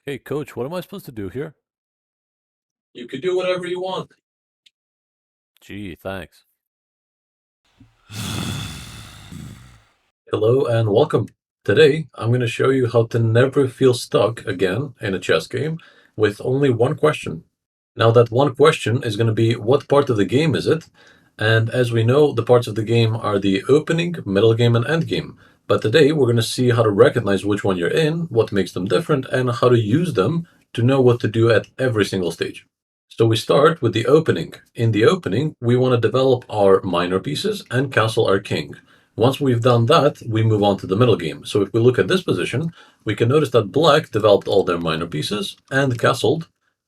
Hey, coach, what am I supposed to do here? You could do whatever you want. Gee, thanks. Hello and welcome. Today, I'm going to show you how to never feel stuck again in a chess game with only one question. Now, that one question is going to be, what part of the game is it? And as we know, the parts of the game are the opening, middle game, and end game. But today, we're going to see how to recognize which one you're in, what makes them different, and how to use them to know what to do at every single stage. So we start with the opening. In the opening, we want to develop our minor pieces and castle our king. Once we've done that, we move on to the middle game. So if we look at this position, we can notice that black developed all their minor pieces and castled.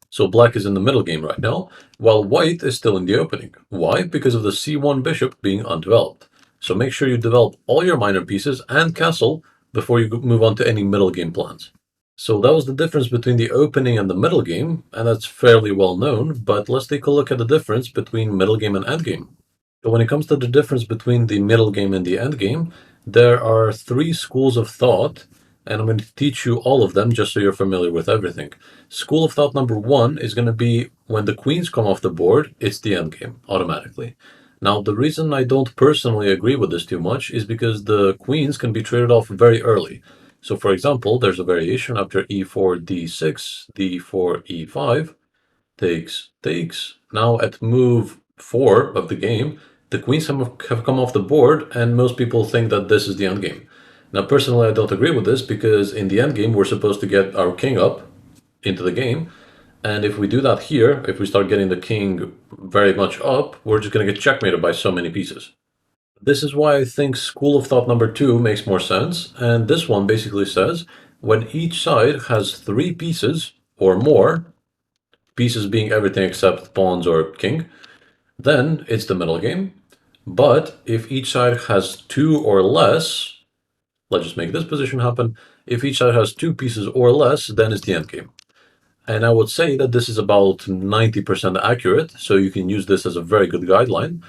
So black is in the middle game right now, while white is still in the opening. Why? Because of the c1 bishop being undeveloped. So make sure you develop all your minor pieces and castle before you move on to any middle game plans. So that was the difference between the opening and the middle game, and that's fairly well known, but let's take a look at the difference between middle game and end game. So when it comes to the difference between the middle game and the end game, there are three schools of thought, and I'm going to teach you all of them just so you're familiar with everything. School of thought number one is going to be when the queens come off the board, it's the end game automatically. Now, the reason I don't personally agree with this too much is because the queens can be traded off very early. So, for example, there's a variation after e4, d6, d4, e5, takes. Now, at move 4 of the game, the queens have come off the board, and most people think that this is the endgame. Now, personally, I don't agree with this because in the endgame, we're supposed to get our king up into the game. And if we do that here, if we start getting the king very much up, we're just going to get checkmated by so many pieces. This is why I think school of thought number two makes more sense. And this one basically says when each side has three pieces or more, pieces being everything except pawns or king, then it's the middle game. But if each side has two or less, let's just make this position happen. If each side has two pieces or less, then it's the end game. And I would say that this is about 90% accurate, so you can use this as a very good guideline.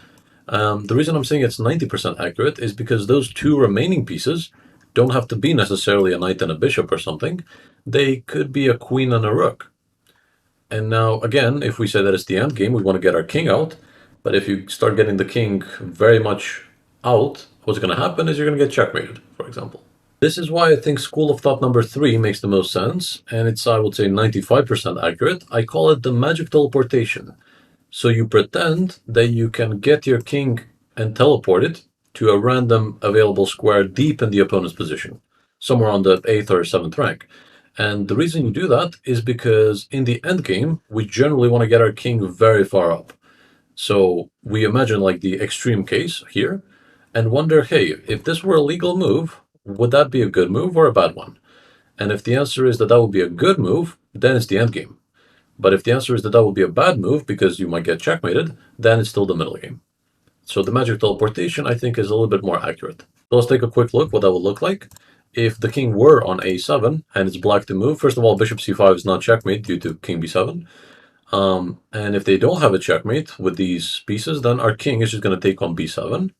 The reason I'm saying it's 90% accurate is because those two remaining pieces don't have to be necessarily a knight and a bishop or something. They could be a queen and a rook. And now, again, if we say that it's the end game, we want to get our king out. But if you start getting the king very much out, what's going to happen is you're going to get checkmated, for example. This is why I think school of thought number three makes the most sense, and it's, I would say, 95% accurate. I call it the magic teleportation. So you pretend that you can get your king and teleport it to a random available square deep in the opponent's position, somewhere on the 8th or 7th rank. And the reason you do that is because in the end game, we generally want to get our king very far up. So we imagine like the extreme case here and wonder, hey, if this were a legal move, would that be a good move or a bad one? And if the answer is that that would be a good move, then it's the end game. But if the answer is that that would be a bad move because you might get checkmated, then it's still the middle game. So the magic teleportation, I think, is a little bit more accurate. So let's take a quick look what that would look like. If the king were on a7 and it's black to move, first of all, bishop c5 is not checkmate due to king b7. And if they don't have a checkmate with these pieces, then our king is just going to take on b7.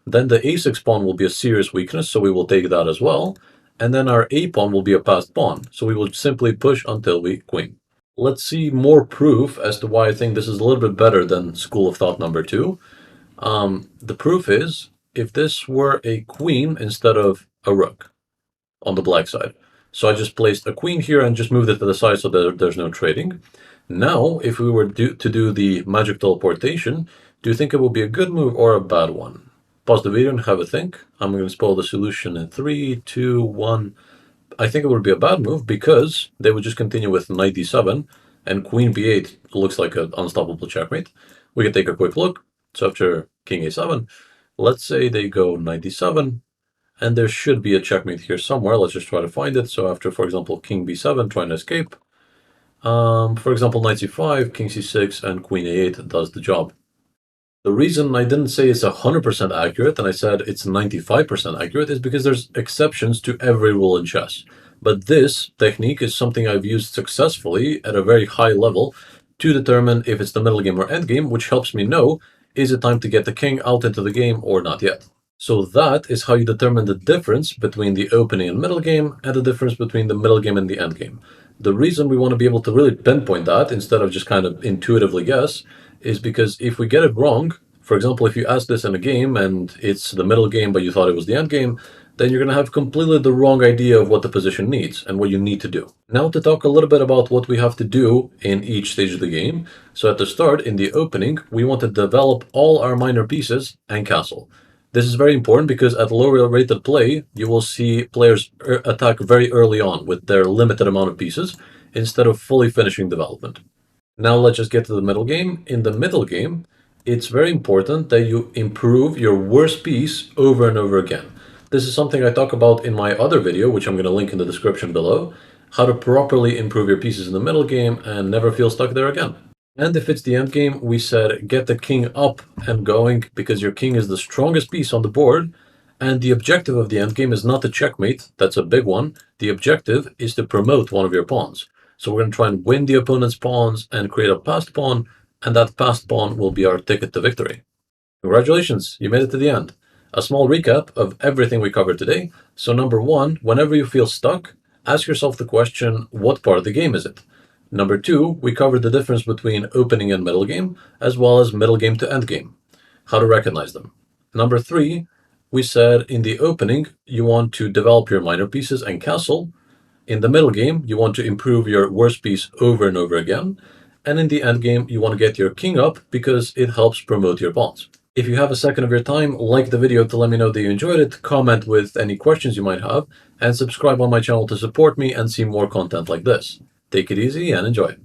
Then the a6 pawn will be a serious weakness, so we will take that as well. And then our a pawn will be a passed pawn, so we will simply push until we queen. Let's see more proof as to why I think this is a little bit better than school of thought number two. The proof is if this were a queen instead of a rook on the black side. So I just placed a queen here and just moved it to the side so that there's no trading. Now, if we were to do the magic teleportation, do you think it would be a good move or a bad one? Pause the video and have a think. I'm going to spoil the solution in 3, 2, 1. I think it would be a bad move because they would just continue with knight d7 and queen b8 looks like an unstoppable checkmate. We can take a quick look. So after king a7, let's say they go knight d7, and there should be a checkmate here somewhere. Let's just try to find it. So after, for example, king b7, trying to escape. For example, knight c5, king c6, and queen a8 does the job. The reason I didn't say it's 100% accurate and I said it's 95% accurate is because there's exceptions to every rule in chess. But this technique is something I've used successfully at a very high level to determine if it's the middle game or end game, which helps me know, is it time to get the king out into the game or not yet? So that is how you determine the difference between the opening and middle game and the difference between the middle game and the end game. The reason we want to be able to really pinpoint that instead of just kind of intuitively guess is because if we get it wrong, for example, if you ask this in a game and it's the middle game but you thought it was the end game, then you're going to have completely the wrong idea of what the position needs and what you need to do. Now to talk a little bit about what we have to do in each stage of the game. So at the start, in the opening, we want to develop all our minor pieces and castle. This is very important because at lower rated play, you will see players attack very early on with their limited amount of pieces instead of fully finishing development. Now let's just get to the middle game. In the middle game, it's very important that you improve your worst piece over and over again. This is something I talk about in my other video, which I'm going to link in the description below, how to properly improve your pieces in the middle game and never feel stuck there again. And if it's the end game, we said get the king up and going because your king is the strongest piece on the board. And the objective of the end game is not to checkmate, that's a big one. The objective is to promote one of your pawns. So we're going to try and win the opponent's pawns and create a passed pawn, and that passed pawn will be our ticket to victory. Congratulations, you made it to the end. A small recap of everything we covered today. So number one, whenever you feel stuck, ask yourself the question, what part of the game is it? Number two, we covered the difference between opening and middle game, as well as middle game to end game, how to recognize them. Number three, we said in the opening, you want to develop your minor pieces and castle. In the middle game, you want to improve your worst piece over and over again. And in the end game, you want to get your king up because it helps promote your pawns. If you have a second of your time, like the video to let me know that you enjoyed it, comment with any questions you might have, and subscribe on my channel to support me and see more content like this. Take it easy and enjoy.